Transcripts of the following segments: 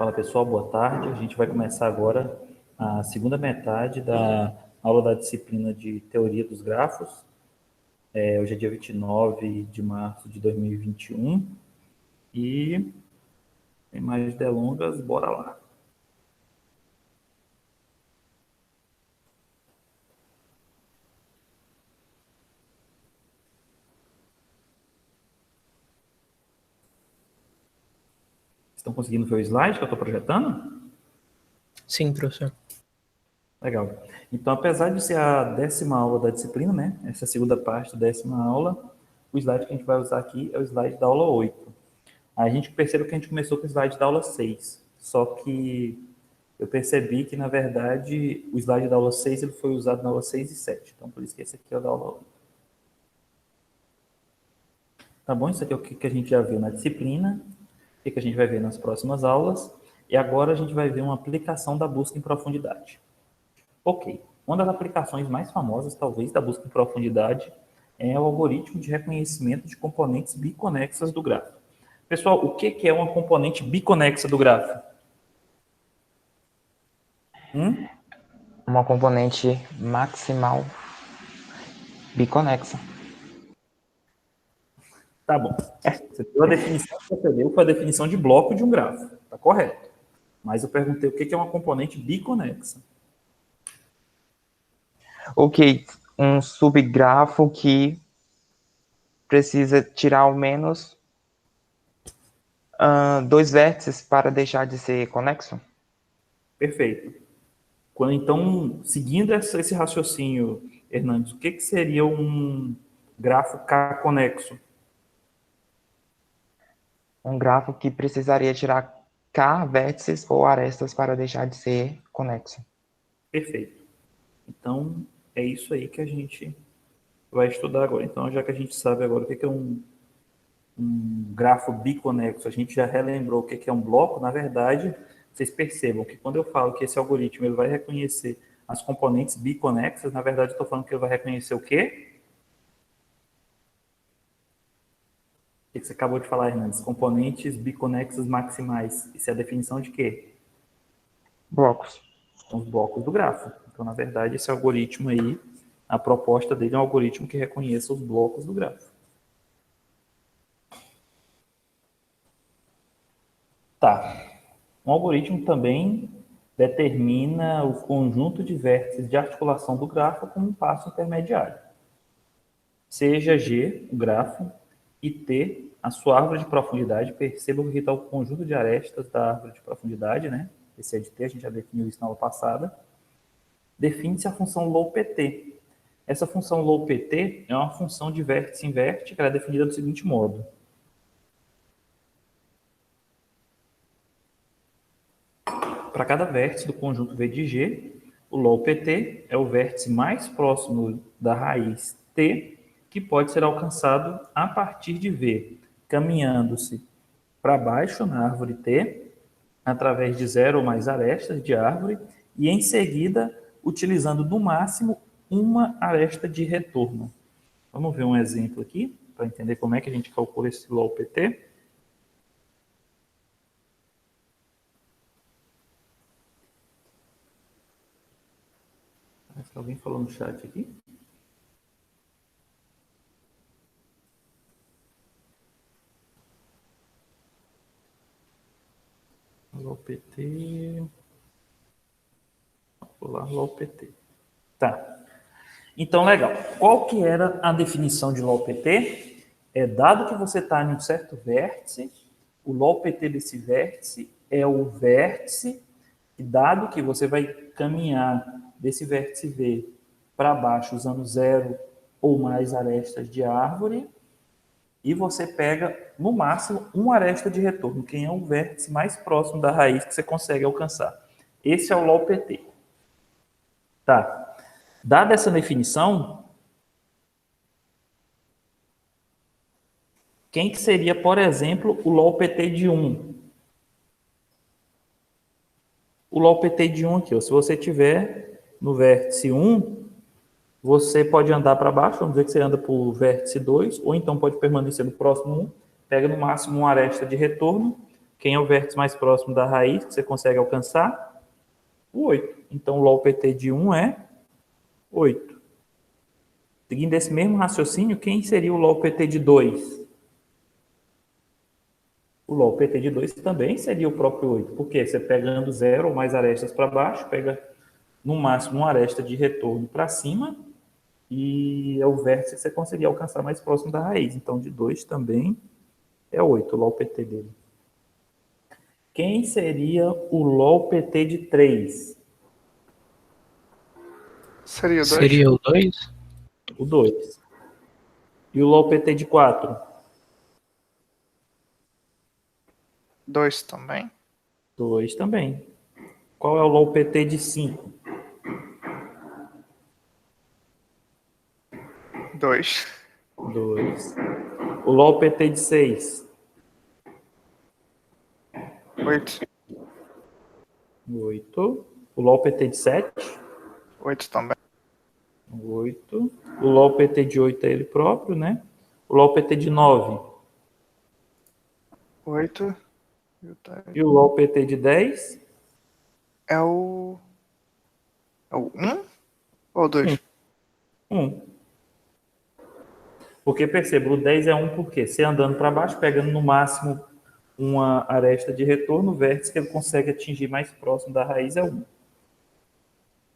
Fala pessoal, boa tarde. A gente vai começar agora a segunda metade da aula da disciplina de Teoria dos Grafos. Hoje é dia 29 de março de 2021 e sem mais delongas, bora lá. Estão conseguindo ver o slide que eu estou projetando? Sim, professor. Legal. Então, apesar de ser a 10ª aula da disciplina, né? Essa é a segunda parte da 10ª aula, o slide que a gente vai usar aqui é o slide da aula 8. A gente percebeu que a gente começou com o slide da aula 6, só que eu percebi que, na verdade, o slide da aula 6 ele foi usado na aula 6 e 7. Então, por isso que esse aqui é o da aula 8. Tá bom? Isso aqui é o que a gente já viu na disciplina, o que a gente vai ver nas próximas aulas. E agora a gente vai ver uma aplicação da busca em profundidade. Ok. Uma das aplicações mais famosas, talvez, da busca em profundidade é o algoritmo de reconhecimento de componentes biconexas do grafo. Pessoal, o que é uma componente biconexa do grafo? Uma componente maximal biconexa. Tá bom. Você deu a definição que você deu, foi a definição de bloco de um grafo. Tá correto. Mas eu perguntei o que é uma componente biconexa. Ok, um subgrafo que precisa tirar ao menos 2 vértices para deixar de ser conexo? Perfeito. Então, seguindo esse raciocínio, Hernandes, o que seria um grafo K-conexo? Um grafo que precisaria tirar K vértices ou arestas para deixar de ser conexo. Perfeito. Então, é isso aí que a gente vai estudar agora. Então, já que a gente sabe agora o que é um grafo biconexo, a gente já relembrou o que é um bloco, na verdade, vocês percebam que quando eu falo que esse algoritmo ele vai reconhecer as componentes biconexas, na verdade, eu estou falando que ele vai reconhecer o quê? O que você acabou de falar, Hernandes? Componentes biconexos maximais. Isso é a definição de quê? Blocos. São os blocos do grafo. Então, na verdade, esse algoritmo aí, a proposta dele é um algoritmo que reconheça os blocos do grafo. Tá. Um algoritmo também determina o conjunto de vértices de articulação do grafo como um passo intermediário. Seja G, o grafo, e T, a sua árvore de profundidade. Percebam que aqui está o conjunto de arestas da árvore de profundidade, né? Esse é de T, a gente já definiu isso na aula passada. Define-se a função LowPT. Essa função LowPT é uma função de vértice em vértice, que ela é definida do seguinte modo. Para cada vértice do conjunto V de G, o LowPT é o vértice mais próximo da raiz T, que pode ser alcançado a partir de V, caminhando-se para baixo na árvore T, através de 0 ou mais arestas de árvore, e em seguida, utilizando no máximo uma aresta de retorno. Vamos ver um exemplo aqui, para entender como é que a gente calcula esse LowPT. Parece que alguém falou no chat aqui. LowPT. Vou lá, LowPT. Tá. Então, legal. Qual que era a definição de LowPT? Dado que você está em um certo vértice, o LowPT desse vértice é o vértice, e dado que você vai caminhar desse vértice V para baixo usando 0 ou mais arestas de árvore, e você pega, no máximo, uma aresta de retorno, quem é o vértice mais próximo da raiz que você consegue alcançar. Esse é o LowPT. Tá. Dada essa definição, quem que seria, por exemplo, o LowPT de 1? O LowPT de 1 aqui, ó, se você tiver no vértice 1, você pode andar para baixo, vamos dizer que você anda para o vértice 2, ou então pode permanecer no próximo 1, pega no máximo uma aresta de retorno, Quem é o vértice mais próximo da raiz que você consegue alcançar? O 8. Então, o LOLPT de 1 é 8. Seguindo esse mesmo raciocínio, quem seria o LOLPT de 2? O LOLPT de 2 também seria o próprio 8. Por quê? Você pegando 0 ou mais arestas para baixo, pega no máximo uma aresta de retorno para cima e é o vértice que você conseguir alcançar mais próximo da raiz. Então, de 2 também é 8, o LOLPT dele. Quem seria o LOLPT de 3? Seria o 2? Seria o 2? O 2. E o LOLPT de 4? 2 também. 2 também. Qual é o LOLPT de 5? 2. 2. O LOLPT de 6? 8. 8. O LOLPT de 7? 8 também. 8. O LOLPT de 8 é ele próprio, né? O LOLPT de 9? 8. E o LOLPT de 10? É o... É o 1 ou 2? 1. Porque perceba, o 10 é 1 porque você andando para baixo, pegando no máximo uma aresta de retorno, o vértice que ele consegue atingir mais próximo da raiz é 1.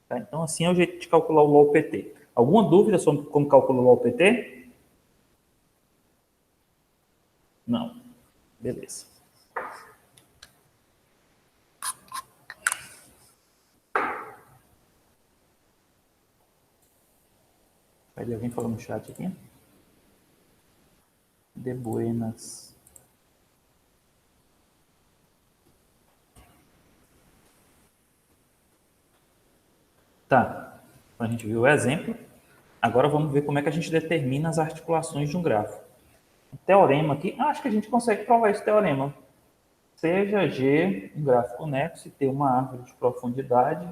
Tá? Então, assim é o jeito de calcular o LOLPT. Alguma dúvida sobre como calcular o LOLPT? Não. Beleza. Vai ter alguém falando no chat aqui? De buenas. Tá. A gente viu o exemplo. Agora vamos ver como é que a gente determina as articulações de um grafo. Um teorema aqui. Acho que a gente consegue provar esse teorema. Seja G um gráfico conexo e ter uma árvore de profundidade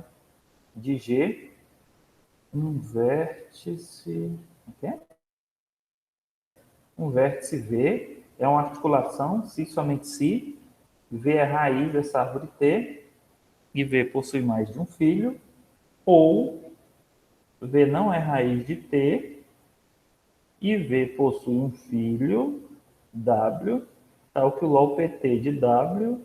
de G, um vértice. O quê? Um vértice V é uma articulação, se somente se, V é raiz dessa árvore T, e V possui mais de um filho, ou V não é raiz de T, e V possui um filho, W, tal que o LOLPT de W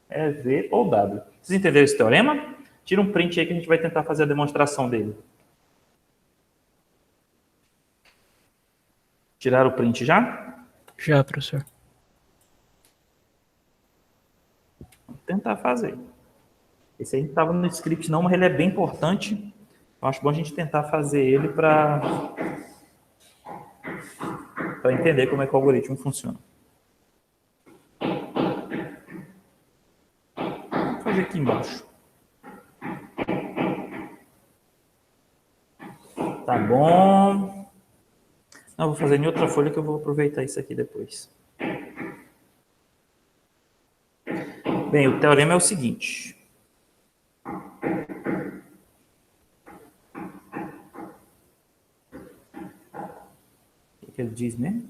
é V ou W. Vocês entenderam esse teorema? Tira um print aí que a gente vai tentar fazer a demonstração dele. Tiraram o print já? Já, professor. Vamos tentar fazer. Esse aí não estava no script não, mas ele é bem importante. Eu acho bom a gente tentar fazer ele para entender como é que o algoritmo funciona. Vou fazer aqui embaixo. Tá bom. Não, vou fazer em outra folha que eu vou aproveitar isso aqui depois. Bem, o teorema é o seguinte. O que ele diz mesmo?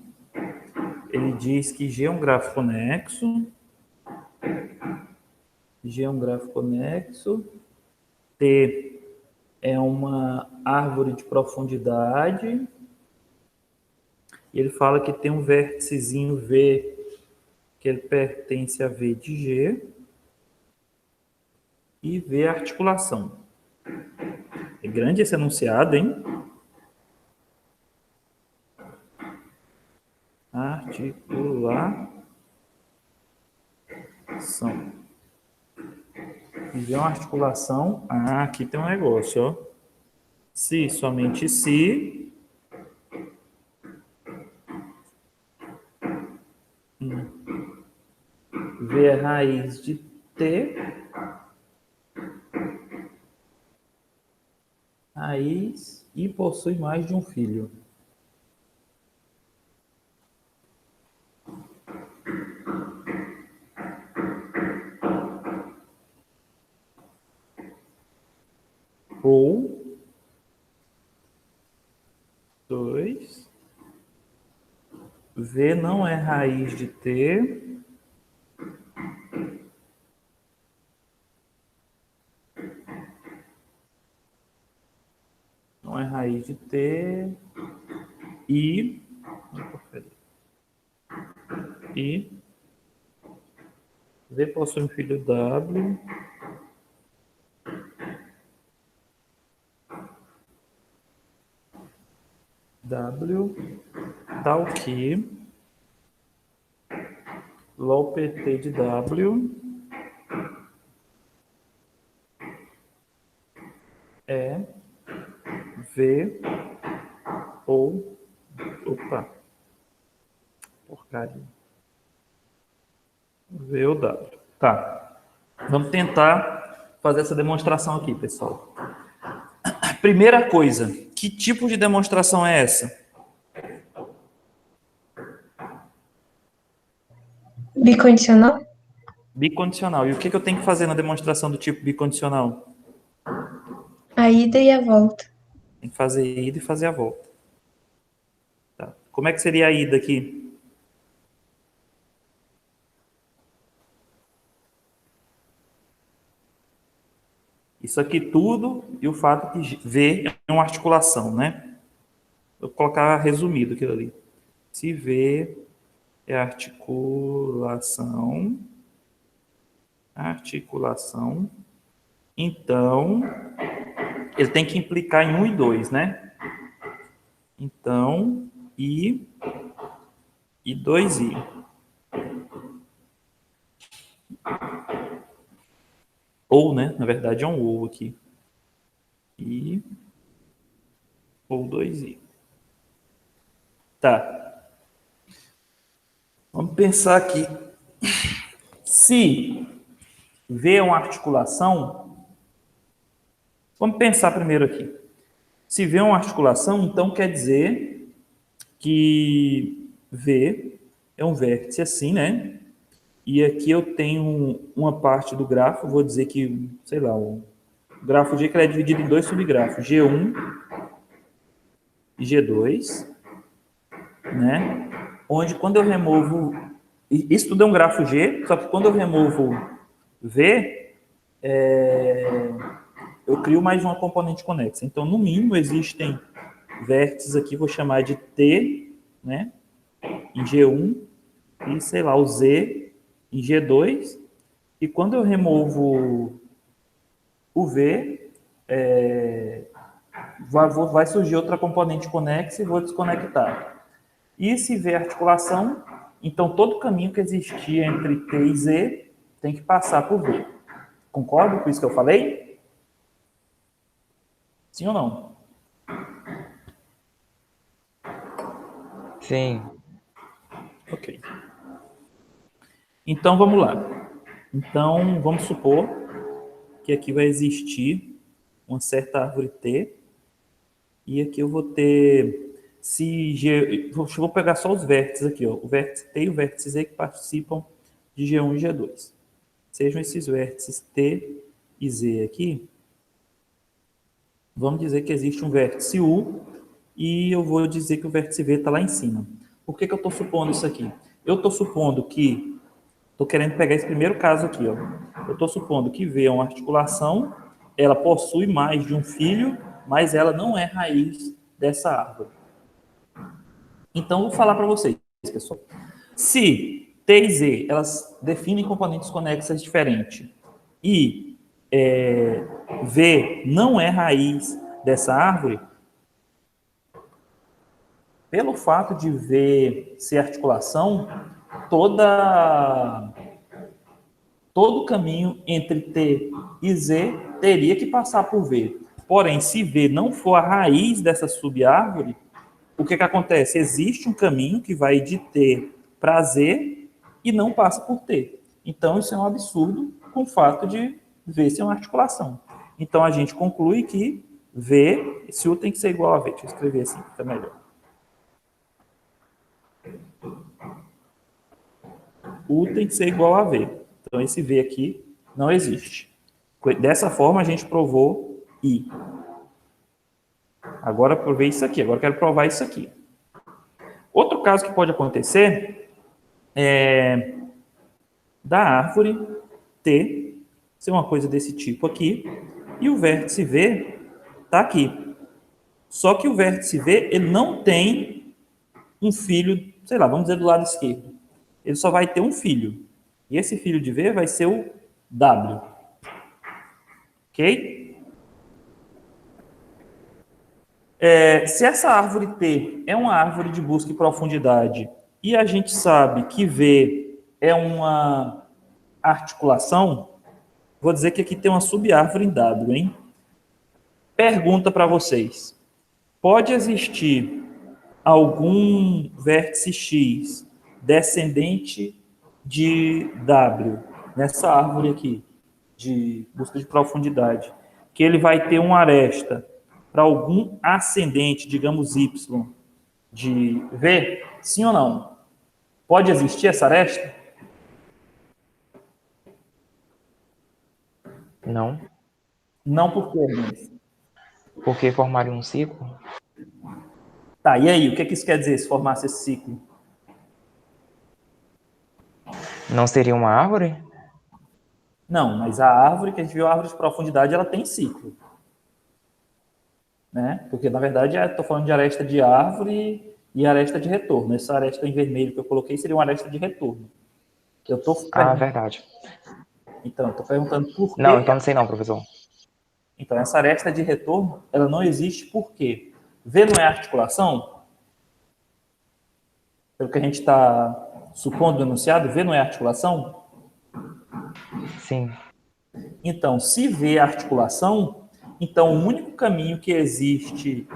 Ele diz que G é um gráfico conexo. G é um gráfico conexo. T é uma árvore de profundidade. E ele fala que tem um vérticezinho V que ele pertence a V de G. E V a articulação. É grande esse enunciado, hein? Articulação. E V é uma articulação. Ah, aqui tem um negócio, ó. Se, somente se. V é raiz de T. Raiz e possui mais de um filho. Ou 2. V não é raiz de T raiz de T e V possui um filho W tal que LOPT de W é V ou... Opa! Porcaria. V ou W. Tá. Vamos tentar fazer essa demonstração aqui, pessoal. Primeira coisa, que tipo de demonstração é essa? Bicondicional? Bicondicional. E o que eu tenho que fazer na demonstração do tipo bicondicional? A ida e a volta. Tem que fazer a ida e fazer a volta. Tá. Como é que seria a ida aqui? Isso aqui tudo e o fato que V é uma articulação, né? Vou colocar resumido aquilo ali. Se V é articulação, então ele tem que implicar em 1 e 2, né? Então, I e 2I. Ou, né? Na verdade é um ou aqui. I ou 2I. Tá. Vamos pensar aqui. Se V é uma articulação, vamos pensar primeiro aqui. Se V é uma articulação, então quer dizer que V é um vértice assim, né? E aqui eu tenho uma parte do grafo, vou dizer que, sei lá, o grafo G que ele é dividido em 2 subgrafos, G1 e G2, né? Onde quando eu removo... Isso tudo é um grafo G, só que quando eu removo V, eu crio mais uma componente conexa. Então, no mínimo, existem vértices aqui, vou chamar de T, né? Em G1, e, sei lá, o Z em G2, e quando eu removo o V, vai surgir outra componente conexa e vou desconectar. E se V é articulação, então todo caminho que existia entre T e Z tem que passar por V. Concorda com isso que eu falei? Sim ou não? Sim. Ok. Então, vamos lá. Então, vamos supor que aqui vai existir uma certa árvore T, e aqui eu vou ter, se G, vou pegar só os vértices aqui, ó, o vértice T e o vértice Z que participam de G1 e G2. Sejam esses vértices T e Z aqui, vamos dizer que existe um vértice U, e eu vou dizer que o vértice V está lá em cima. Por que eu estou supondo isso aqui? Eu estou supondo que, estou querendo pegar esse primeiro caso aqui, ó. Eu estou supondo que V é uma articulação, ela possui mais de um filho, mas ela não é raiz dessa árvore. Então, vou falar para vocês, pessoal. Se T e Z, elas definem componentes conexas diferentes, e V não é raiz dessa árvore, pelo fato de V ser articulação, todo caminho entre T e Z teria que passar por V. Porém, se V não for a raiz dessa subárvore, o que acontece? Existe um caminho que vai de T para Z e não passa por T. Então, isso é um absurdo com o fato de V ser uma articulação. Então, a gente conclui que V, esse U tem que ser igual a V. Deixa eu escrever assim, fica melhor. U tem que ser igual a V. Então, esse V aqui não existe. Dessa forma, a gente provou I. Agora, provei isso aqui. Agora, quero provar isso aqui. Outro caso que pode acontecer é da árvore T ser uma coisa desse tipo aqui, e o vértice V está aqui. Só que o vértice V, ele não tem um filho, sei lá, vamos dizer do lado esquerdo. Ele só vai ter um filho. E esse filho de V vai ser o W. Ok? Se essa árvore T é uma árvore de busca e profundidade, e a gente sabe que V é uma articulação, vou dizer que aqui tem uma subárvore em W, hein? Pergunta para vocês. Pode existir algum vértice X descendente de W nessa árvore aqui, de busca de profundidade, que ele vai ter uma aresta para algum ascendente, digamos Y, de V? Sim ou não? Pode existir essa aresta? Não. Não, por quê, Hermes? Porque formaria um ciclo? Tá, e aí, o que isso quer dizer, se formasse esse ciclo? Não seria uma árvore? Não, mas a árvore, que a gente viu, a árvore de profundidade, ela tem ciclo. Né? Porque, na verdade, estou falando de aresta de árvore e aresta de retorno. Essa aresta em vermelho que eu coloquei seria uma aresta de retorno. Verdade. Então, estou perguntando por quê. Não, então não sei não, professor. Então, essa aresta de retorno, ela não existe por quê? V não é articulação? Pelo que a gente está supondo do enunciado, V não é articulação? Sim. Então, se V é articulação, então o único caminho que existe...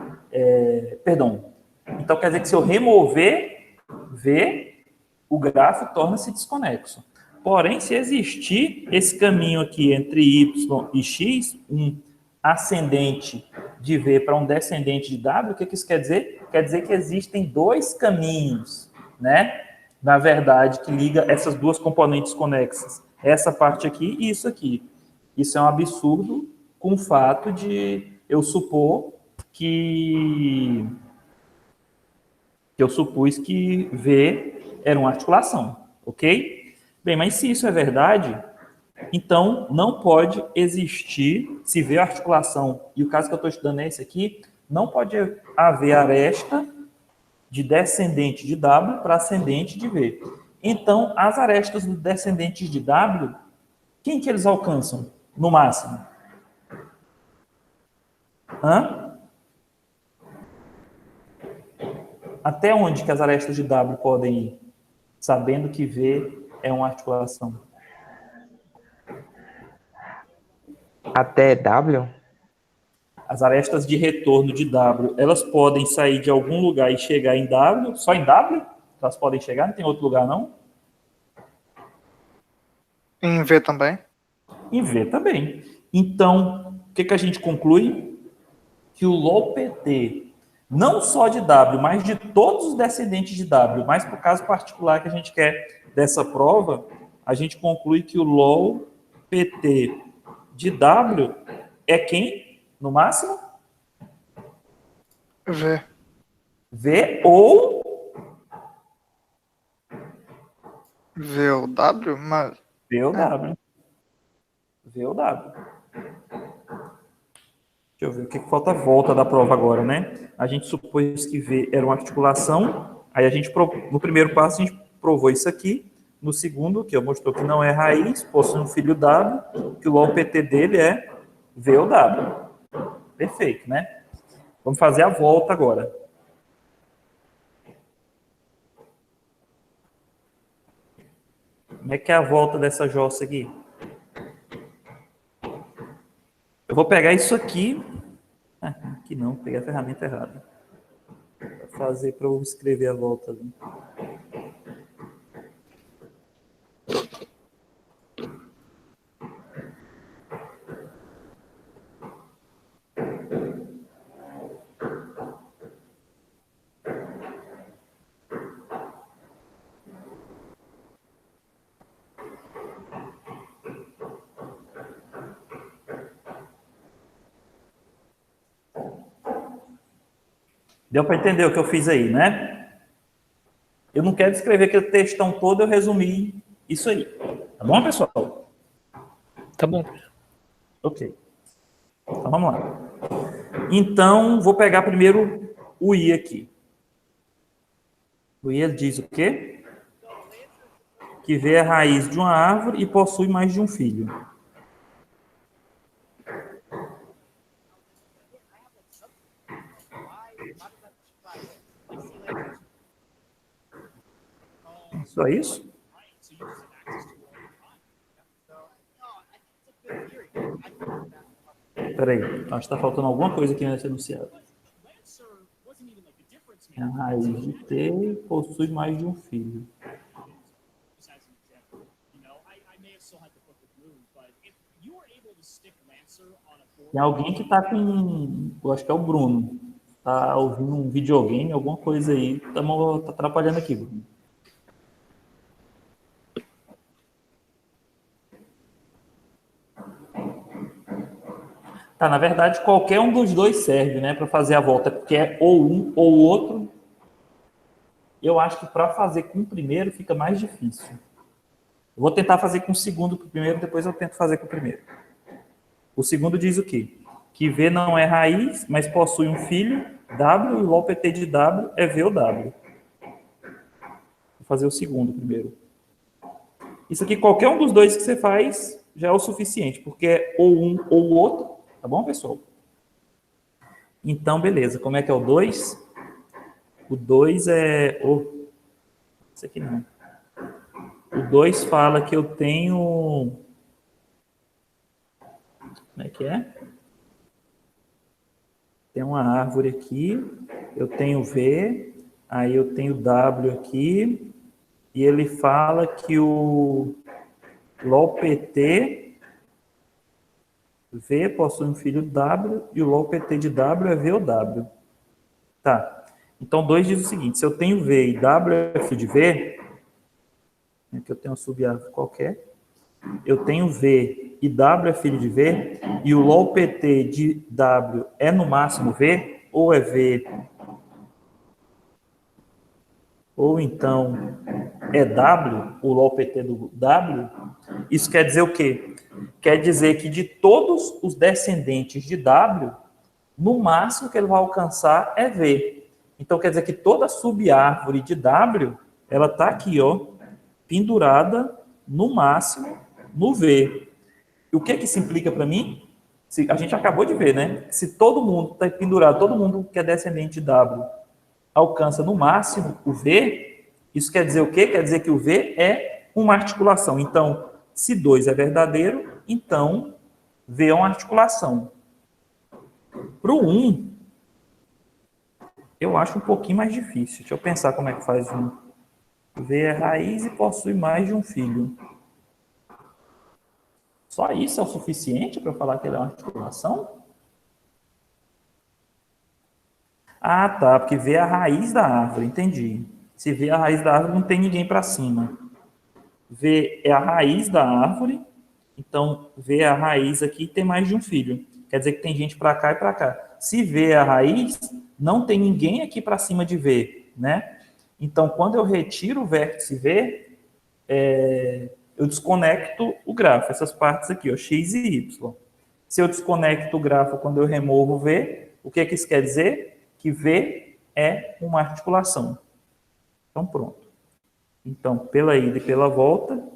Então, quer dizer que se eu remover V, o grafo torna-se desconexo. Porém, se existir esse caminho aqui entre Y e X, um ascendente de V para um descendente de W, o que isso quer dizer? Quer dizer que existem dois caminhos, né? Na verdade, que liga essas duas componentes conexas. Essa parte aqui e isso aqui. Isso é um absurdo com o fato de eu supor que eu supus que V era uma articulação, ok? Bem, mas se isso é verdade, então não pode existir, se V é articulação, e o caso que eu estou estudando é esse aqui, não pode haver aresta de descendente de W para ascendente de V. Então, as arestas dos descendentes de W, quem que eles alcançam, no máximo? Até onde que as arestas de W podem ir? Sabendo que V é uma articulação. Até W? As arestas de retorno de W, elas podem sair de algum lugar e chegar em W? Só em W? Elas podem chegar? Não tem outro lugar, não? Em V também? Em V também. Então, o que a gente conclui? Que o LOPT, não só de W, mas de todos os descendentes de W, mas para o caso particular que a gente quer dessa prova, a gente conclui que o LOPT de W é quem, no máximo? V. V ou V ou W? Mas... V ou W. V ou W. Deixa eu ver o que falta volta da prova agora, né? A gente supôs que V era uma articulação, aí a gente, no primeiro passo, a gente provou isso aqui, no segundo, que eu mostrou que não é raiz, possui um filho W, que o LOPT dele é V ou W. Perfeito, né? Vamos fazer a volta agora. Como é que é a volta dessa jossa aqui? Eu vou pegar isso aqui. Aqui não, peguei a ferramenta errada. Vou fazer para eu escrever a volta ali. Deu para entender o que eu fiz aí, né? Eu não quero escrever aquele textão todo, eu resumi isso aí. Tá bom, pessoal? Tá bom. Ok. Então, vamos lá. Então, vou pegar primeiro o I aqui. O I diz o quê? Que V é a raiz de uma árvore e possui mais de um filho. Só isso? Espera aí, acho que está faltando alguma coisa aqui nesse enunciado. A raiz de T possui mais de um filho. Tem alguém que está com... Eu acho que é o Bruno. Está ouvindo um videogame, alguma coisa aí. Está atrapalhando aqui, Bruno. Tá, na verdade, qualquer um dos dois serve, né, para fazer a volta, porque é ou um ou o outro. Eu acho que para fazer com o primeiro fica mais difícil. Eu vou tentar fazer com o segundo com o primeiro, depois eu tento fazer com o primeiro. O segundo diz o quê? Que V não é raiz, mas possui um filho, W, e o LOPT de W é V ou W. Vou fazer o segundo primeiro. Isso aqui, qualquer um dos dois que você faz, já é o suficiente, porque é ou um ou o outro. Tá bom, pessoal? Então, beleza. Como é que é o 2? O 2 é... Oh, isso aqui não. O 2 fala que eu tenho... Como é que é? Tem uma árvore aqui. Eu tenho V. Aí eu tenho W aqui. E ele fala que o LOPT... V possui um filho W e o LOPT de W é V ou W. Tá. Então, 2 diz o seguinte, se eu tenho V e W é filho de V, aqui eu tenho uma subárvore qualquer, eu tenho V e W é filho de V, e o LOPT de W é no máximo V, ou é V, ou então é W, o LOPT do W, isso quer dizer o quê? Quer dizer que de todos os descendentes de W, no máximo que ele vai alcançar é V. Então, quer dizer que toda subárvore de W, ela está aqui, ó, pendurada, no máximo, no V. E o que isso implica para mim? A gente acabou de ver, né? Se todo mundo está pendurado, todo mundo que é descendente de W alcança no máximo o V, isso quer dizer o quê? Quer dizer que o V é uma articulação. Então, se 2 é verdadeiro, então V é uma articulação. Para o 1, eu acho um pouquinho mais difícil. Deixa eu pensar como é que faz um. V é raiz e possui mais de um filho. Só isso é o suficiente para eu falar que ele é uma articulação? Ah, tá, porque V é a raiz da árvore, entendi. Se V é a raiz da árvore, não tem ninguém para cima. V é a raiz da árvore, então V é a raiz aqui e tem mais de um filho. Quer dizer que tem gente para cá e para cá. Se V é a raiz, não tem ninguém aqui para cima de V, né? Então, quando eu retiro o vértice V, eu desconecto o grafo, essas partes aqui, ó, X e Y. Se eu desconecto o grafo quando eu removo V, o que isso quer dizer? Que V é uma articulação. Então, pronto. Então, pela ida e pela volta,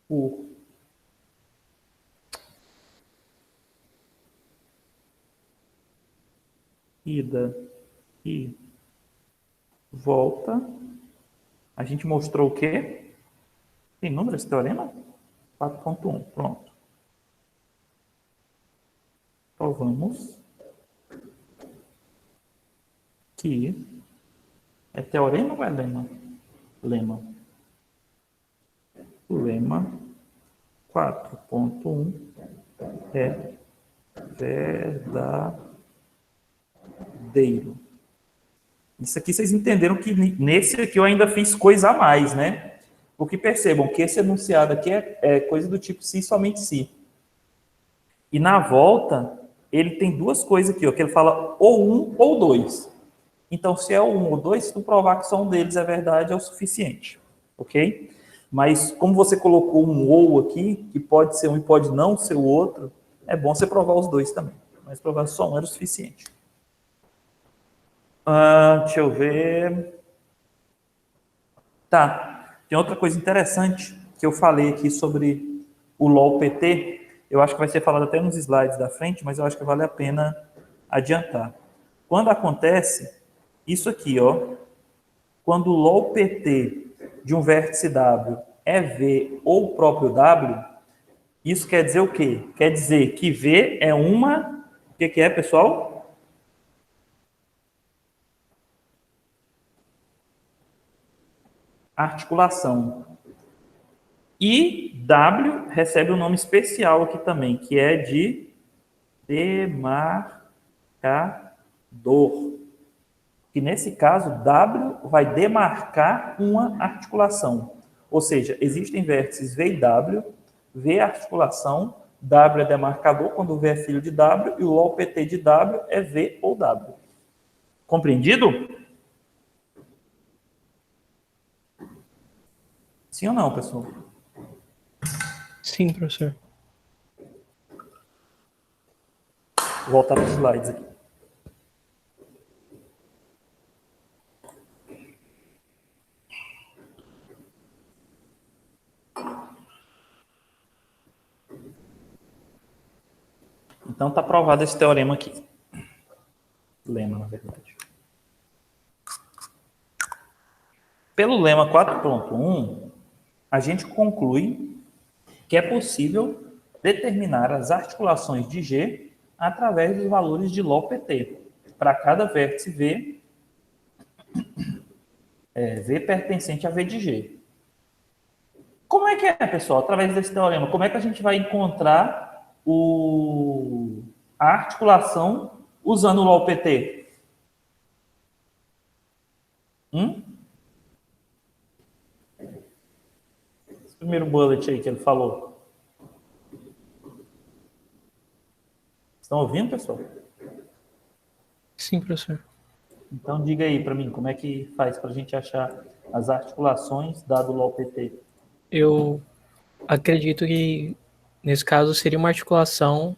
por ida e volta, a gente mostrou o quê? Tem número esse teorema? 4.1, pronto. Provamos que é teorema ou é lema? Lema. O lema 4.1 é verdadeiro. Isso aqui vocês entenderam que nesse aqui eu ainda fiz coisa a mais, né? Porque percebam que esse enunciado aqui é coisa do tipo se, somente se. E na volta, ele tem duas coisas aqui, ó, que ele fala ou um ou dois. Então, se é um ou dois, se tu provar que só um deles é verdade, é o suficiente. Ok? Mas, como você colocou um ou aqui, que pode ser um e pode não ser o outro, é bom você provar os dois também. mas provar só um era o suficiente. Deixa eu ver. Tá, tem outra coisa interessante que eu falei aqui sobre o LOL-PT. Eu acho que vai ser falado até nos slides da frente, mas eu acho que vale a pena adiantar. Quando acontece isso aqui, ó, quando o LOL-PT de um vértice W é V ou o próprio W, isso quer dizer o quê? Quer dizer que V é uma... O que é, pessoal? Articulação. E W recebe um nome especial aqui também, que é de demarcador. Que nesse caso, W vai demarcar uma articulação. Ou seja, existem vértices V e W, V é articulação, W é demarcador, quando V é filho de W, e o LOL-PT de W é V ou W. Compreendido? Sim ou não, pessoal? Sim, professor. Vou voltar para os slides aqui. Então, está provado esse teorema aqui. Lema, na verdade. Pelo lema 4.1, a gente conclui que é possível determinar as articulações de G através dos valores de LOL-PT. Para cada vértice V, V pertencente a V de G. Como é que é, pessoal? Através desse teorema, como é que a gente vai encontrar a articulação usando o LOL-PT? Esse primeiro bullet aí que ele falou. Estão ouvindo, pessoal? Sim, professor. Então, diga aí para mim, como é que faz para a gente achar as articulações dado o LOL-PT? Eu acredito que, nesse caso, seria uma articulação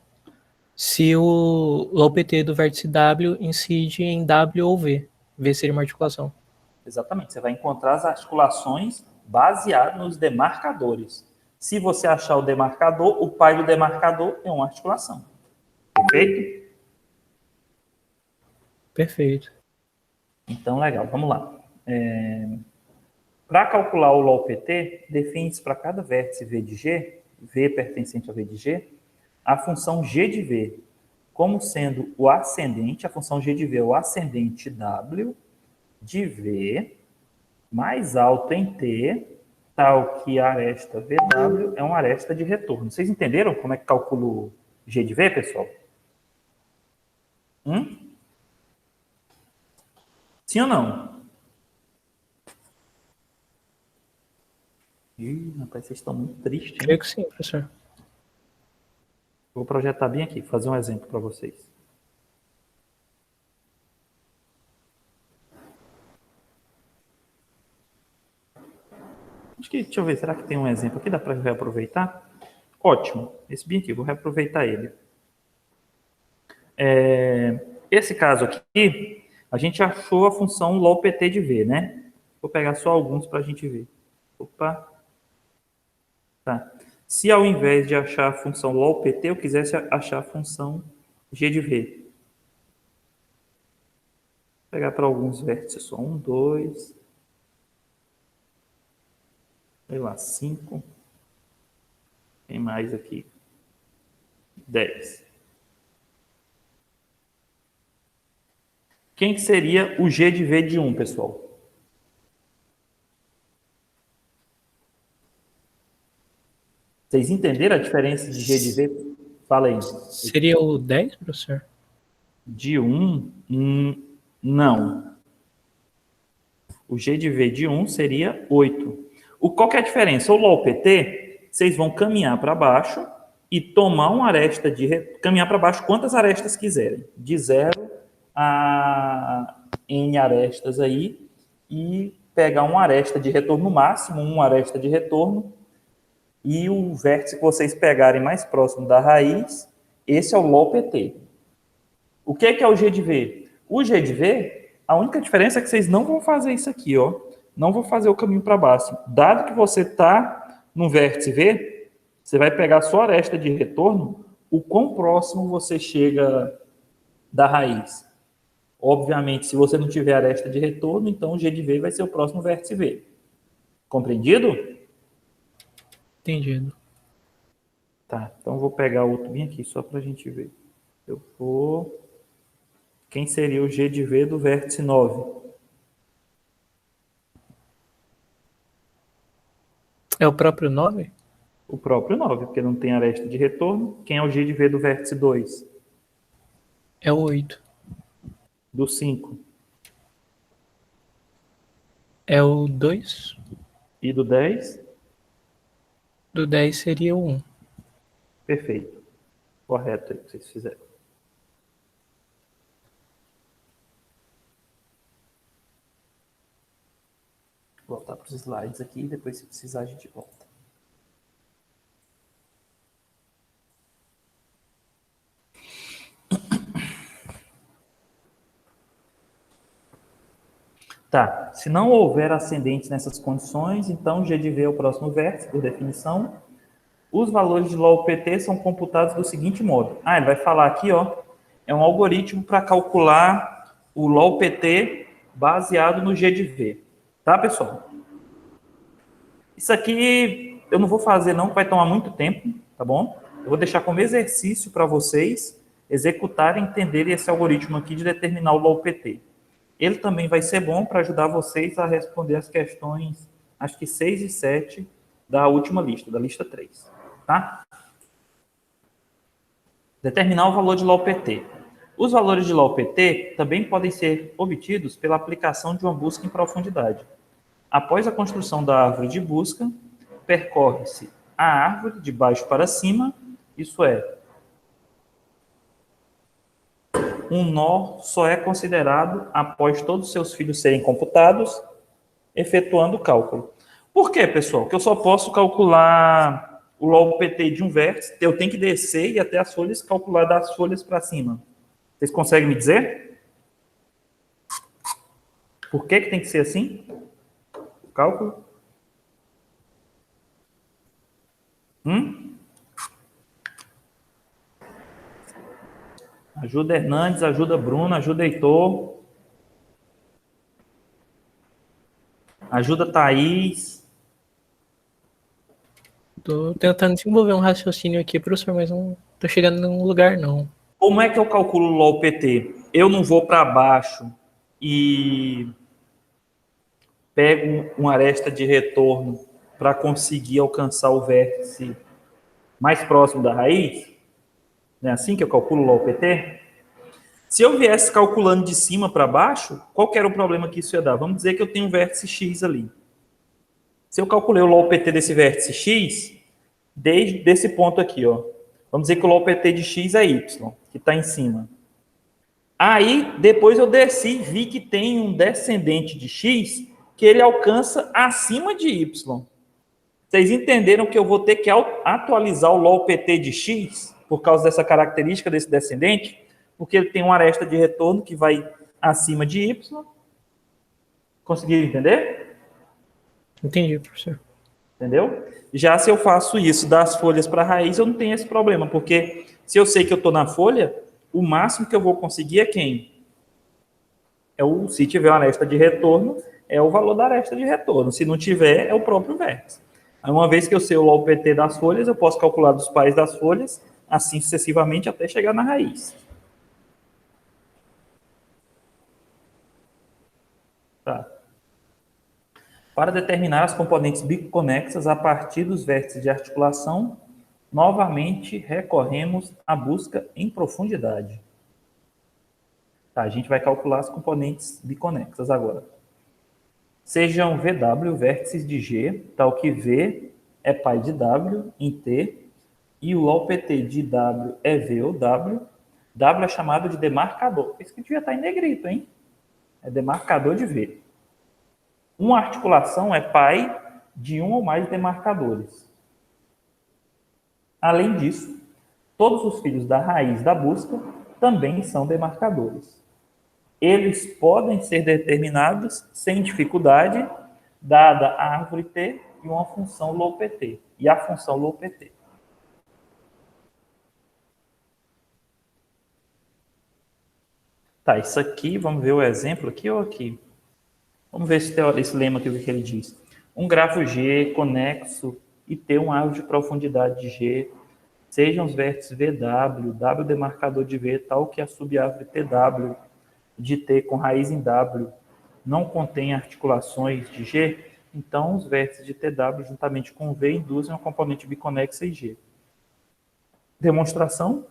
se o LOL-PT do vértice W incide em W ou V. V seria uma articulação. Exatamente, você vai encontrar as articulações baseadas nos demarcadores. Se você achar o demarcador, o pai do demarcador é uma articulação. Perfeito? Perfeito. Então, legal, vamos lá. Para calcular o LOL-PT, define-se para cada vértice V de G, V pertencente a V de G, a função G de V, como sendo o ascendente, a função G de V é o ascendente W de V mais alto em T, tal que a aresta VW é uma aresta de retorno. Vocês entenderam como é que calcula o G de V, pessoal? Sim ou não? Ih, rapaz, vocês estão muito tristes, hein? Creio que sim, professor. Vou projetar bem aqui, fazer um exemplo para vocês. Deixa eu ver, será que tem um exemplo aqui? Dá para reaproveitar? Ótimo, esse bem aqui, vou reaproveitar ele. Esse caso aqui, a gente achou a função LOL-PT de V, né? Vou pegar só alguns para a gente ver. Opa. Tá. Se ao invés de achar a função LOL-PT, eu quisesse achar a função G de V. Vou pegar para alguns vértices só. 1, 2... sei lá, 5. Tem mais aqui. 10. Quem que seria o G de V de 1, pessoal? Vocês entenderam a diferença de G de V? Fala aí. Seria o 10, professor? De 1, não. O G de V de 1 seria 8. Qual que é a diferença? O LOL-PT, vocês vão caminhar para baixo e tomar uma aresta de... caminhar para baixo quantas arestas quiserem. De 0 a N arestas aí. E pegar uma aresta de retorno no máximo, uma aresta de retorno. E o vértice que vocês pegarem mais próximo da raiz, esse é o LOL-PT. O que é o G de V? O G de V, a única diferença é que vocês não vão fazer isso aqui, ó. Não vão fazer o caminho para baixo. Dado que você está no vértice V, você vai pegar a sua aresta de retorno, o quão próximo você chega da raiz. Obviamente, se você não tiver aresta de retorno, então o G de V vai ser o próximo vértice V. Compreendido? Entendido. Tá, então eu vou pegar outro bem aqui, só para a gente ver. Eu vou... Quem seria o G de V do vértice 9? É o próprio 9? O próprio 9, porque não tem aresta de retorno. Quem é o G de V do vértice 2? É o 8. Do 5? É o 2. E do 10? Do 10 seria o 1. Perfeito. Correto aí que vocês fizeram. Vou voltar para os slides aqui e depois, se precisar, a gente volta. Tá, se não houver ascendentes nessas condições, então G de V é o próximo vértice, por definição. Os valores de LOL-PT são computados do seguinte modo. Ele vai falar aqui, ó, é um algoritmo para calcular o LOL-PT baseado no G de V. Tá, pessoal? Isso aqui eu não vou fazer não, que vai tomar muito tempo, tá bom? Eu vou deixar como exercício para vocês executarem e entenderem esse algoritmo aqui de determinar o LOL-PT. Ele também vai ser bom para ajudar vocês a responder as questões, acho que 6 e 7 da última lista, da lista 3. Tá? Determinar o valor de LOL-PT. Os valores de LOL-PT também podem ser obtidos pela aplicação de uma busca em profundidade. Após a construção da árvore de busca, percorre-se a árvore de baixo para cima, isso é, um nó só é considerado após todos os seus filhos serem computados, efetuando o cálculo. Por quê, pessoal? Que eu só posso calcular o LOL-PT de um vértice, eu tenho que descer e até as folhas, calcular das folhas para cima. Vocês conseguem me dizer? Por que tem que ser assim? O cálculo? Ajuda Hernandes, ajuda Bruno, ajuda Heitor. Ajuda Thaís. Tô tentando desenvolver um raciocínio aqui, professor, mas não tô chegando em nenhum lugar, não. Como é que eu calculo o LOL-PT? Eu não vou para baixo e pego uma aresta de retorno para conseguir alcançar o vértice mais próximo da raiz? Não é assim que eu calculo o LOL-PT? Se eu viesse calculando de cima para baixo, qual que era o problema que isso ia dar? Vamos dizer que eu tenho um vértice X ali. Se eu calculei o LOL-PT desse vértice X, desde esse ponto aqui, ó, vamos dizer que o LOL-PT de X é Y, que está em cima. Aí, depois eu desci e vi que tem um descendente de X que ele alcança acima de Y. Vocês entenderam que eu vou ter que atualizar o LOL-PT de X por causa dessa característica desse descendente? Porque ele tem uma aresta de retorno que vai acima de Y. Conseguiram entender? Entendi, professor. Entendeu? Já se eu faço isso das folhas para a raiz, eu não tenho esse problema, porque se eu sei que eu estou na folha, o máximo que eu vou conseguir é quem? Se tiver uma aresta de retorno, é o valor da aresta de retorno. Se não tiver, é o próprio vértice. Aí, uma vez que eu sei o LOL-PT das folhas, eu posso calcular dos pares das folhas, assim sucessivamente até chegar na raiz. Tá. Para determinar as componentes biconexas a partir dos vértices de articulação, novamente recorremos à busca em profundidade. Tá, a gente vai calcular as componentes biconexas agora. Sejam VW vértices de G, tal que V é pai de W em T, e o LOL-PT de W é V ou W. W é chamado de demarcador. Isso que devia estar em negrito, hein? É demarcador de V. Uma articulação é pai de um ou mais demarcadores. Além disso, todos os filhos da raiz da busca também são demarcadores. Eles podem ser determinados sem dificuldade, dada a árvore T e uma função LOPT. E a função LOPT. Tá, isso aqui, vamos ver o exemplo aqui ou aqui? Vamos ver esse lema aqui, o que ele diz. Um grafo G conexo e T uma árvore de profundidade de G, sejam os vértices VW, W demarcador de V, tal que a subárvore TW de T com raiz em W não contém articulações de G, então os vértices de TW juntamente com V induzem uma componente biconexa em G. Demonstração: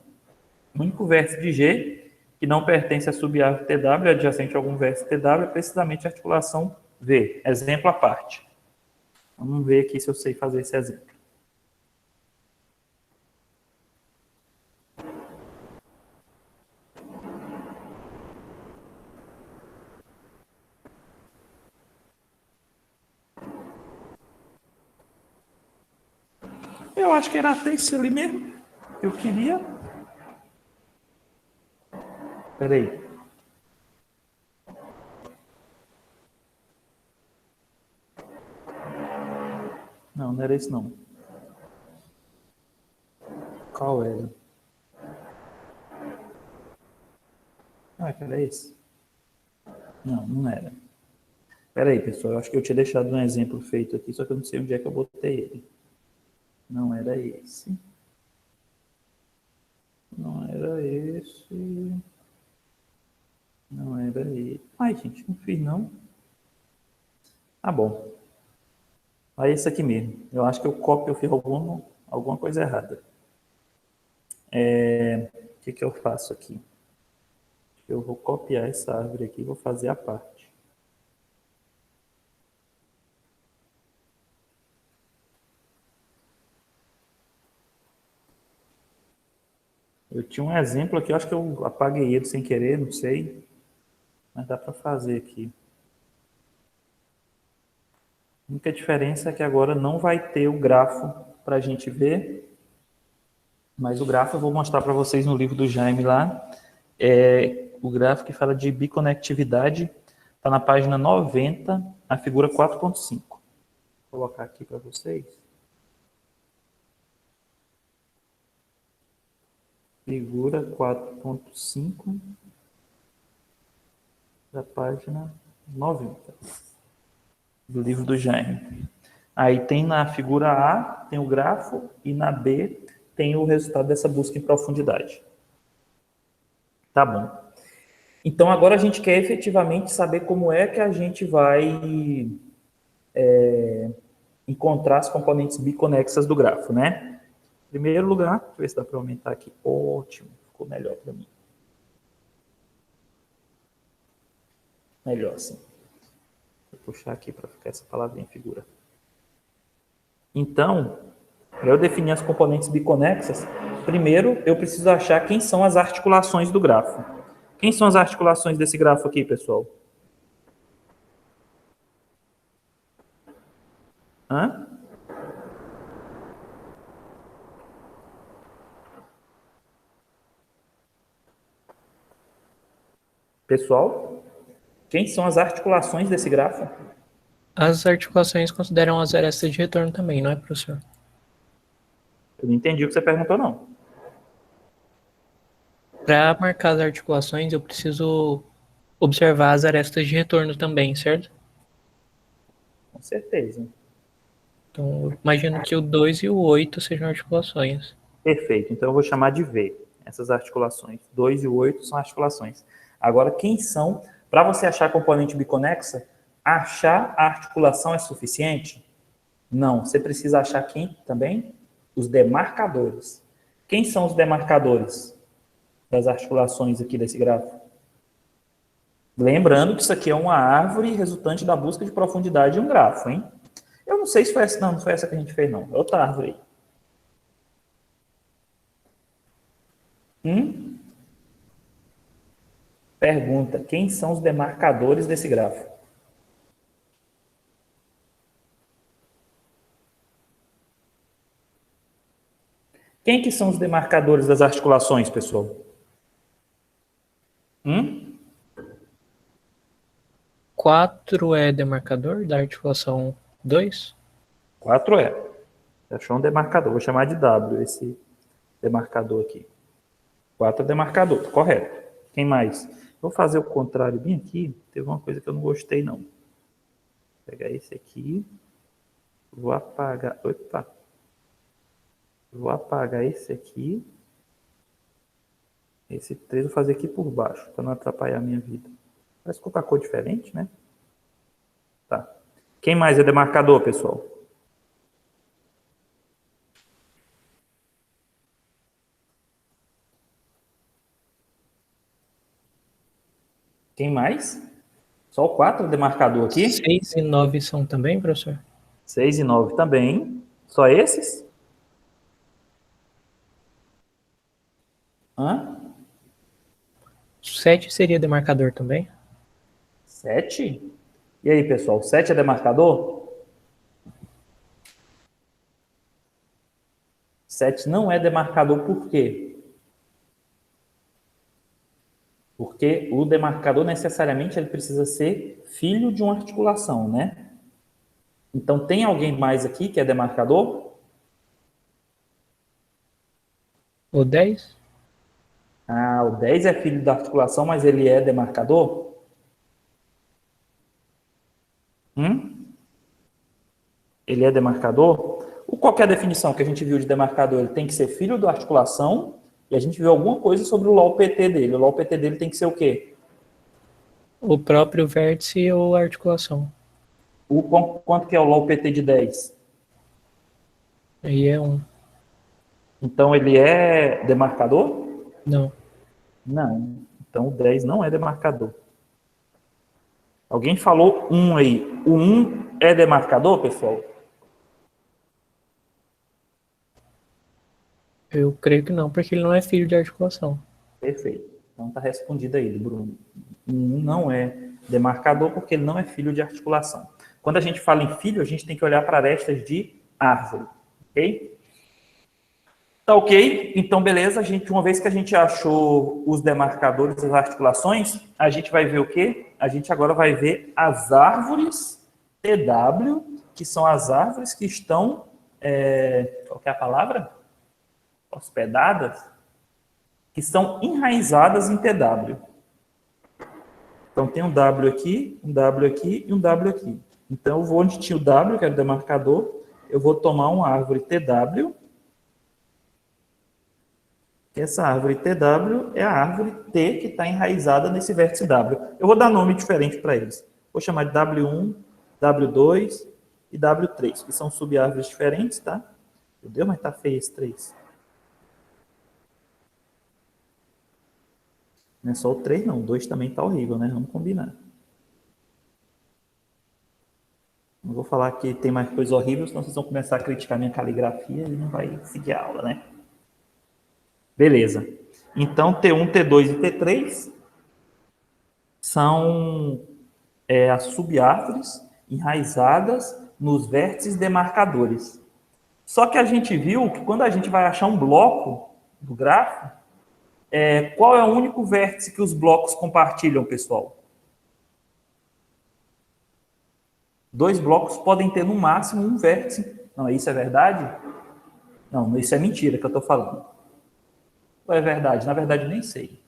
o único vértice de G que não pertence à subárvore TW, adjacente a algum vértice TW, é precisamente a articulação V. Exemplo à parte. Vamos ver aqui se eu sei fazer esse exemplo. Eu acho que era até esse ali mesmo. Eu queria. Espera aí. Não, não era esse não. Qual era? Ah, que era esse? Não, não era. Espera aí, pessoal. Eu acho que eu tinha deixado um exemplo feito aqui, só que eu não sei onde é que eu botei ele. Não era esse. Não era esse. Não era esse. Ai, gente, não fiz não. Tá bom. Aí esse aqui mesmo. Eu acho que eu fiz alguma coisa errada. O que eu faço aqui? Eu vou copiar essa árvore aqui e vou fazer a parte. Eu tinha um exemplo aqui, eu acho que eu apaguei ele sem querer, não sei. Mas dá para fazer aqui. A única diferença é que agora não vai ter o grafo para a gente ver. Mas o grafo eu vou mostrar para vocês no livro do Jaime lá. O gráfico que fala de biconectividade está na página 90, a figura 4.5. Vou colocar aqui para vocês. Figura 4.5 da página 90 do livro do Jaime. Aí tem na figura A, tem o grafo, e na B tem o resultado dessa busca em profundidade. Tá bom. Então, agora a gente quer efetivamente saber como é que a gente vai encontrar as componentes biconexas do grafo, né? Em primeiro lugar, deixa eu ver se dá para aumentar aqui. Ótimo, ficou melhor para mim. Melhor assim. Vou puxar aqui para ficar essa palavrinha figura. Então, para eu definir as componentes biconexas, primeiro eu preciso achar quem são as articulações do grafo. Quem são as articulações desse grafo aqui, pessoal? Hã? Pessoal, quem são as articulações desse grafo? As articulações consideram as arestas de retorno também, não é, professor? Eu não entendi o que você perguntou, não. Para marcar as articulações, eu preciso observar as arestas de retorno também, certo? Com certeza. Então, eu imagino que o 2 e o 8 sejam articulações. Perfeito. Então eu vou chamar de V, essas articulações. 2 e o 8 são articulações. Agora, quem são? Para você achar a componente biconexa, achar a articulação é suficiente? Não. Você precisa achar quem também? Os demarcadores. Quem são os demarcadores das articulações aqui desse gráfico? Lembrando que isso aqui é uma árvore resultante da busca de profundidade de um grafo, hein? Eu não sei se foi essa, não foi essa que a gente fez, não. É outra árvore aí. Pergunta: quem são os demarcadores desse grafo? Quem que são os demarcadores das articulações, pessoal? 4 é demarcador da articulação 2? 4 é. Achou um demarcador. Vou chamar de W esse demarcador aqui. 4 é demarcador, correto. Quem mais? Vou fazer o contrário bem aqui. Teve uma coisa que eu não gostei, não. Vou pegar esse aqui. Vou apagar. Opa! Vou apagar esse aqui. Esse 3 vou fazer aqui por baixo, para não atrapalhar a minha vida. Parece colocar cor diferente, né? Tá. Quem mais é demarcador, pessoal? Quem mais? Só o 4 é demarcador aqui? 6 e 9 são também, professor? 6 e 9 também. Só esses? Hã? 7 seria demarcador também? 7? E aí, pessoal, 7 é demarcador? 7 não é demarcador por quê? Porque o demarcador necessariamente ele precisa ser filho de uma articulação, né? Então, tem alguém mais aqui que é demarcador? O 10? Ah, o 10 é filho da articulação, mas ele é demarcador? Ele é demarcador? Qual que é a definição que a gente viu de demarcador? Ele tem que ser filho da articulação e a gente viu alguma coisa sobre o LOL PT dele. O LOL PT dele tem que ser o quê? O próprio vértice ou articulação? Quanto que é o LOL PT de 10? Aí é 1. Então, ele é demarcador? Não. Não. Então, o 10 não é demarcador. Alguém falou 1 aí. O 1 é demarcador, pessoal? Eu creio que não, porque ele não é filho de articulação. Perfeito. Então, está respondido aí, Bruno. O 1 não é demarcador porque ele não é filho de articulação. Quando a gente fala em filho, a gente tem que olhar para arestas de árvore. Ok? Tá ok? Então, beleza. Uma vez que a gente achou os demarcadores das articulações, a gente vai ver o quê? A gente agora vai ver as árvores TW, que são as árvores que estão, qual que é a palavra? Hospedadas, que estão enraizadas em TW. Então, tem um W aqui, um W aqui e um W aqui. Então, eu vou onde tinha o W, que era o demarcador, eu vou tomar uma árvore TW. Essa árvore TW é a árvore T que está enraizada nesse vértice W. Eu vou dar nome diferente para eles. Vou chamar de W1, W2 e W3, que são subárvores diferentes, tá? Meu Deus, mas tá feio esse 3. Não é só o 3, não. O 2 também tá horrível, né? Vamos combinar. Não vou falar que tem mais coisa horrível, senão vocês vão começar a criticar minha caligrafia e não vai seguir a aula, né? Beleza. Então, T1, T2 e T3 são as subárvores enraizadas nos vértices demarcadores. Só que a gente viu que quando a gente vai achar um bloco do grafo, qual é o único vértice que os blocos compartilham, pessoal? 2 blocos podem ter no máximo um vértice. Não, isso é verdade? Não, isso é mentira que eu estou falando. Ou é verdade? Na verdade, nem sei.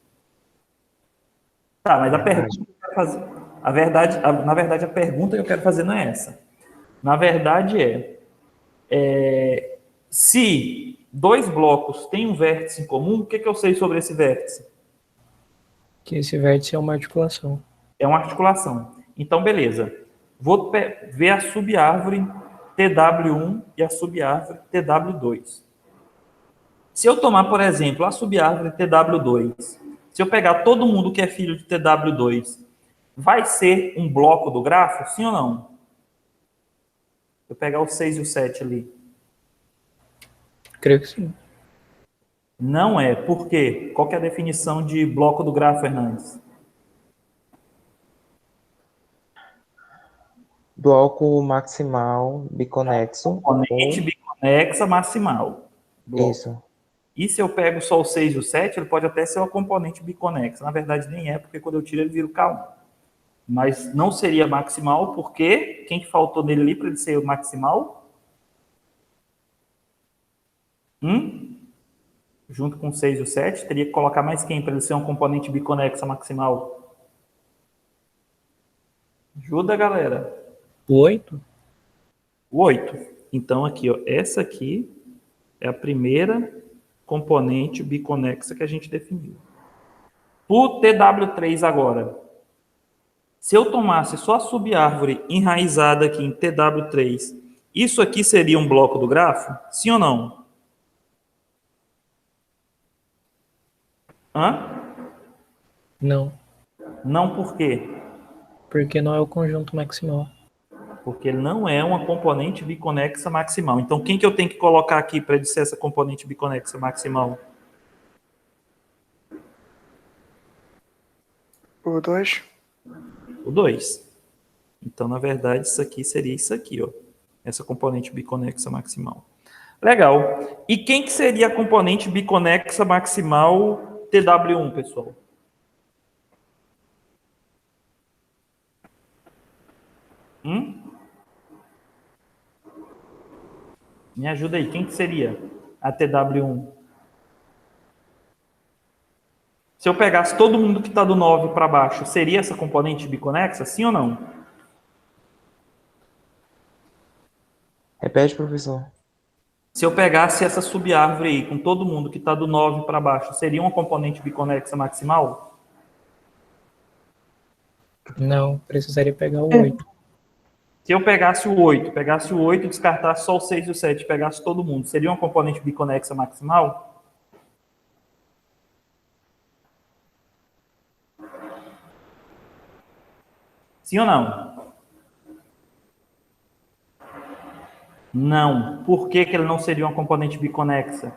Tá, mas a pergunta que eu quero fazer... na verdade, a pergunta que eu quero fazer não é essa. Na verdade, se 2 blocos têm um vértice em comum, o que eu sei sobre esse vértice? Que esse vértice é uma articulação. É uma articulação. Então, beleza. Vou ver a subárvore TW1 e a subárvore TW2. Se eu tomar, por exemplo, a subárvore TW2, se eu pegar todo mundo que é filho de TW2, vai ser um bloco do grafo, sim ou não? Eu pegar o 6 e o 7 ali. Creio que sim. Não é. Por quê? Qual que é a definição de bloco do grafo, Hernandes? Bloco maximal biconexo. Componente biconexa maximal. Bloco. Isso. E se eu pego só o 6 e o 7, ele pode até ser uma componente biconexa. Na verdade, nem é, porque quando eu tiro, ele vira o K1. Mas não seria maximal, porque quem que faltou nele ali para ele ser maximal? Junto com o 6 e o 7, teria que colocar mais quem para ele ser um componente biconexa maximal? Ajuda, galera. O 8? O 8. Então, aqui, ó, essa aqui é a primeira componente biconexa que a gente definiu. O TW3 agora. Se eu tomasse só a subárvore enraizada aqui em TW3, isso aqui seria um bloco do grafo? Sim ou não? Não, Não por quê? porque não é o conjunto maximal. Porque ele não é uma componente biconexa maximal. Então, quem que eu tenho que colocar aqui para ele ser essa componente biconexa maximal? O 2. O 2. Então, na verdade, isso aqui seria isso aqui, ó. Essa componente biconexa maximal. Legal. E quem que seria a componente biconexa maximal TW1, pessoal? Me ajuda aí. Quem que seria a TW1? Se eu pegasse todo mundo que está do 9 para baixo, seria essa componente biconexa? Sim ou não? Repete, professor. Se eu pegasse essa subárvore aí, com todo mundo que está do 9 para baixo, seria uma componente biconexa maximal? Não, precisaria pegar o 8. Se eu pegasse o 8, descartasse só o 6 e o 7, pegasse todo mundo, seria uma componente biconexa maximal? Sim ou não? Não. Por que que ele não seria uma componente biconexa?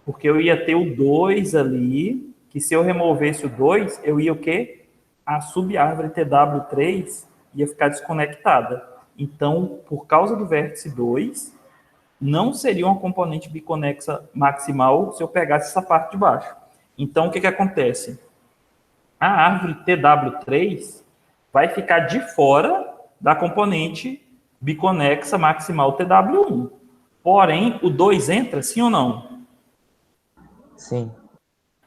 Porque eu ia ter o 2 ali, que se eu removesse o 2, eu ia o quê? A subárvore TW3 ia ficar desconectada. Então, por causa do vértice 2, não seria uma componente biconexa maximal se eu pegasse essa parte de baixo. Então, o que que acontece? A árvore TW3 vai ficar de fora da componente biconexa maximal TW1. Porém, o 2 entra, sim ou não? Sim,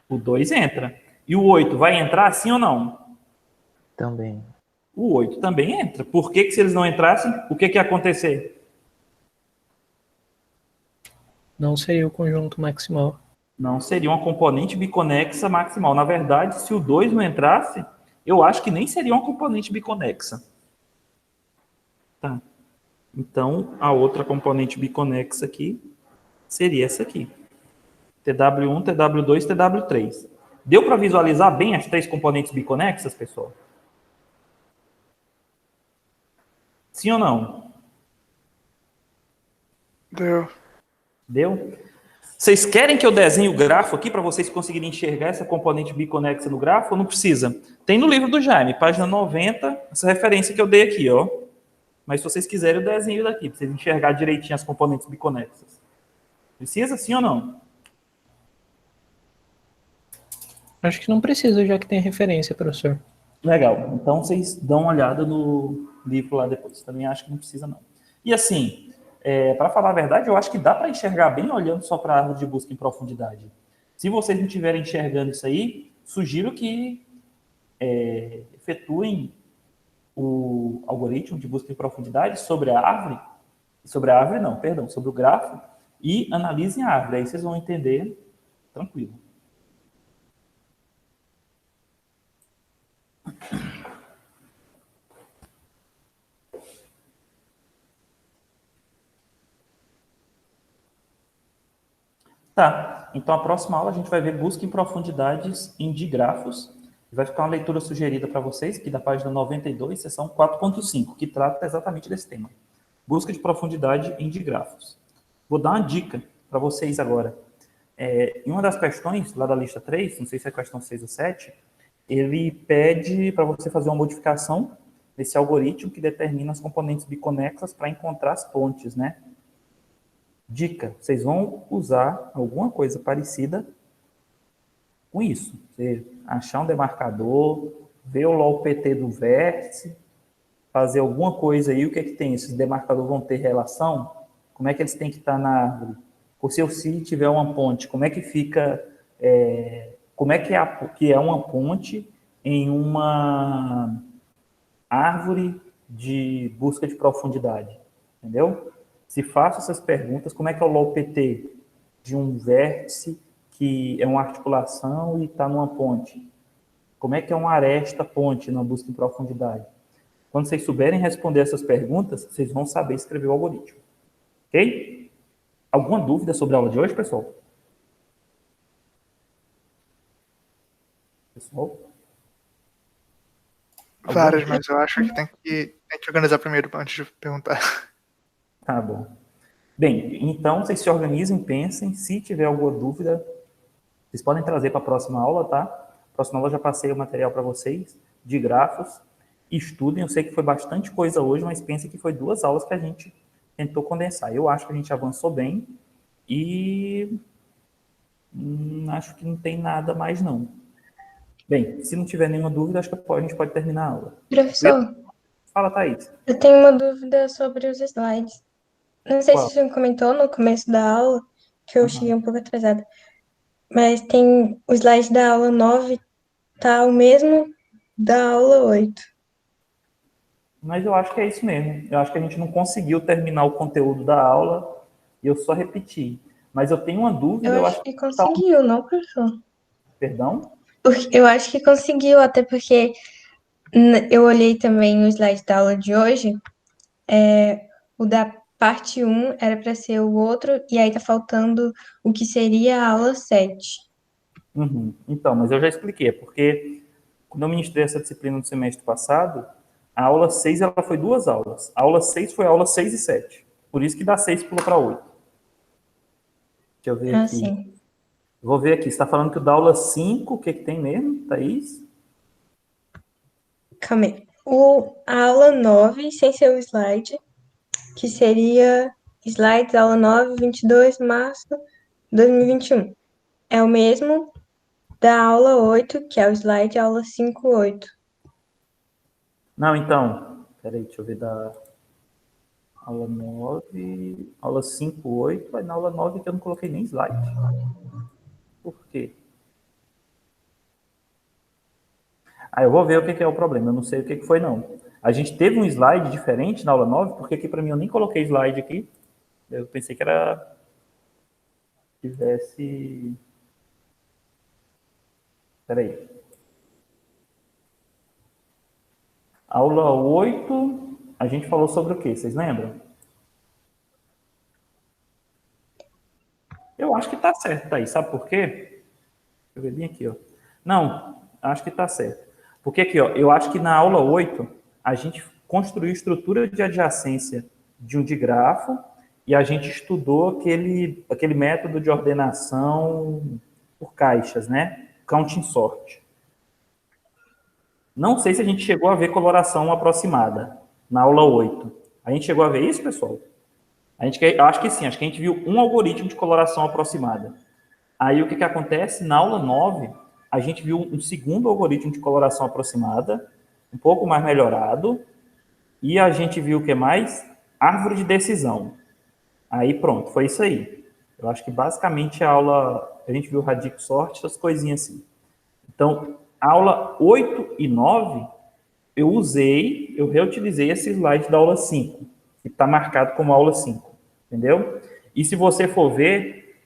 O 2 entra. E o 8 vai entrar, sim ou não? também. O 8 também entra. Por que que se eles não entrassem, o que que ia acontecer? Não seria o conjunto maximal. Não seria uma componente biconexa maximal. Na verdade, se o 2 não entrasse, eu acho que nem seria uma componente biconexa. Tá. Então, a outra componente biconexa aqui seria essa aqui. TW1, TW2, TW3. Deu para visualizar bem as três componentes biconexas, pessoal? Sim ou não? Deu. Deu? Vocês querem que eu desenhe o grafo aqui para vocês conseguirem enxergar essa componente biconexa no grafo ou não precisa? Tem no livro do Jaime, página 90, essa referência que eu dei aqui, ó. Mas se vocês quiserem, eu desenho daqui, para vocês enxergar direitinho as componentes biconexas. Precisa, sim ou não? Acho que não precisa, já que tem referência, professor. Legal. Então, vocês dão uma olhada no livro lá depois. Também acho que não precisa, não. E assim, para falar a verdade, eu acho que dá para enxergar bem olhando só para a árvore de busca em profundidade. Se vocês não estiverem enxergando isso aí, sugiro que efetuem o algoritmo de busca em profundidade sobre a árvore, sobre o grafo, e analisem a árvore. Aí vocês vão entender tranquilo. Tá, então a próxima aula a gente vai ver busca em profundidades em digrafos. Vai ficar uma leitura sugerida para vocês, aqui da página 92, seção 4.5, que trata exatamente desse tema. Busca de profundidade em digrafos. Vou dar uma dica para vocês agora. Em uma das questões, lá da lista 3, não sei se é a questão 6 ou 7, ele pede para você fazer uma modificação nesse algoritmo que determina as componentes biconexas para encontrar as pontes, né? Dica, vocês vão usar alguma coisa parecida com isso. Você achar um demarcador, ver o LOPT do vértice, fazer alguma coisa aí, o que é que tem? Esses demarcadores vão ter relação? Como é que eles têm que estar na árvore? Ou se tiver uma ponte, como é que fica, como é que é uma ponte em uma árvore de busca de profundidade? Entendeu? Se faço essas perguntas, como é que é o LOPT de um vértice que é uma articulação e está numa ponte? Como é que é uma aresta ponte na busca em profundidade? Quando vocês souberem responder essas perguntas, vocês vão saber escrever o algoritmo. Ok? Alguma dúvida sobre a aula de hoje, pessoal? Pessoal? Várias, mas eu acho que tem que organizar primeiro antes de perguntar. Tá bom. Bem, então vocês se organizem, pensem. Se tiver alguma dúvida, vocês podem trazer para a próxima aula, tá? Próxima aula eu já passei o material para vocês, de grafos. Estudem, eu sei que foi bastante coisa hoje, mas pensem que foi 2 aulas que a gente tentou condensar. Eu acho que a gente avançou bem e acho que não tem nada mais, não. Bem, se não tiver nenhuma dúvida, acho que a gente pode terminar a aula. Professor, Fala, Thaís. eu tenho uma dúvida sobre os slides. Não sei se Qual? o senhor comentou no começo da aula, que eu cheguei um pouco atrasada, mas tem o slide da aula 9, tá o mesmo da aula 8. Mas eu acho que é isso mesmo. Eu acho que a gente não conseguiu terminar o conteúdo da aula e eu só repeti. Mas eu tenho uma dúvida, Eu eu acho acho que que tá... conseguiu, não, professor? Perdão? Eu acho que conseguiu, até porque eu olhei também o slide da aula de hoje, o da parte 1 era para ser o outro, e aí tá faltando o que seria a aula 7. Uhum. Então, mas eu já expliquei, porque quando eu ministrei essa disciplina no semestre passado, a aula 6 ela foi 2 aulas. A aula 6 foi a aula 6 e 7. Por isso que dá 6 pula para 8. Deixa eu ver Ah, aqui. sim. Vou ver aqui. Você está falando que o da aula 5, o que, que tem mesmo, Thaís? Calma aí. A aula 9, sem ser o slide, que seria slides aula 9, 22 de março de 2021. É o mesmo da aula 8, que é o slide aula 5.8. Não, então. Peraí, deixa eu ver da aula 9, aula 5, 8. Vai na aula 9 que eu não coloquei nem slide. Por quê? Ah, eu vou ver o que é o problema. Eu não sei o que foi, não. A gente teve um slide diferente na aula 9, porque aqui para mim eu nem coloquei slide aqui. Eu pensei que era... tivesse... Peraí. Aula 8, a gente falou sobre o quê? Vocês lembram? Eu acho que tá certo, Thaís. Sabe por quê? Deixa eu ver bem aqui, ó. Não, acho que tá certo. Porque aqui, ó, eu acho que na aula 8, a gente construiu estrutura de adjacência de um digrafo e a gente estudou aquele método de ordenação por caixas, né? Counting sort. Não sei se a gente chegou a ver coloração aproximada na aula 8. A gente chegou a ver isso, pessoal? Eu acho que sim, acho que a gente viu um algoritmo de coloração aproximada. Aí o que acontece? Na aula 9, a gente viu um segundo algoritmo de coloração aproximada, um pouco mais melhorado, e a gente viu o que mais? Árvore de decisão. Aí pronto, foi isso aí. Eu acho que basicamente a gente viu radical sort, essas coisinhas assim. Então, aula 8 e 9, eu reutilizei esse slide da aula 5, que está marcado como aula 5, entendeu? E se você for ver,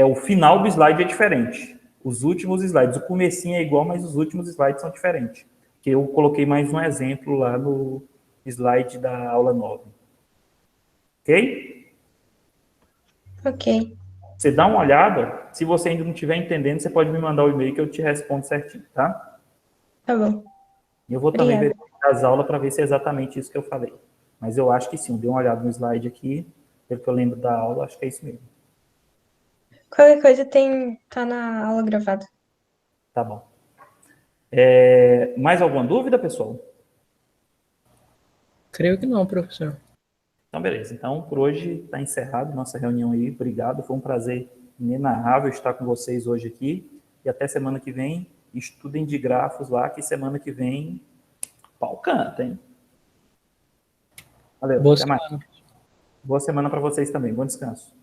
o final do slide é diferente. Os últimos slides, o comecinho é igual, mas os últimos slides são diferentes. Que eu coloquei mais um exemplo lá no slide da aula 9. Ok? Ok, Você dá uma olhada, se você ainda não estiver entendendo, você pode me mandar o e-mail que eu te respondo certinho, tá? tá bom. E eu vou também Obrigada. verificar as aulas para ver se é exatamente isso que eu falei. Mas eu acho que sim, dei uma olhada no slide aqui, pelo que eu lembro da aula, acho que é isso mesmo. Qualquer coisa tá na aula gravada. Tá bom. Mais alguma dúvida, pessoal? Creio que não, professor. Então, beleza. Então, por hoje está encerrado nossa reunião aí. Obrigado. Foi um prazer inenarrável estar com vocês hoje aqui. E até semana que vem, Estudem de grafos lá, que semana que vem pau canta, hein? Valeu, Boa até mais. semana. Boa semana para vocês também. Bom descanso.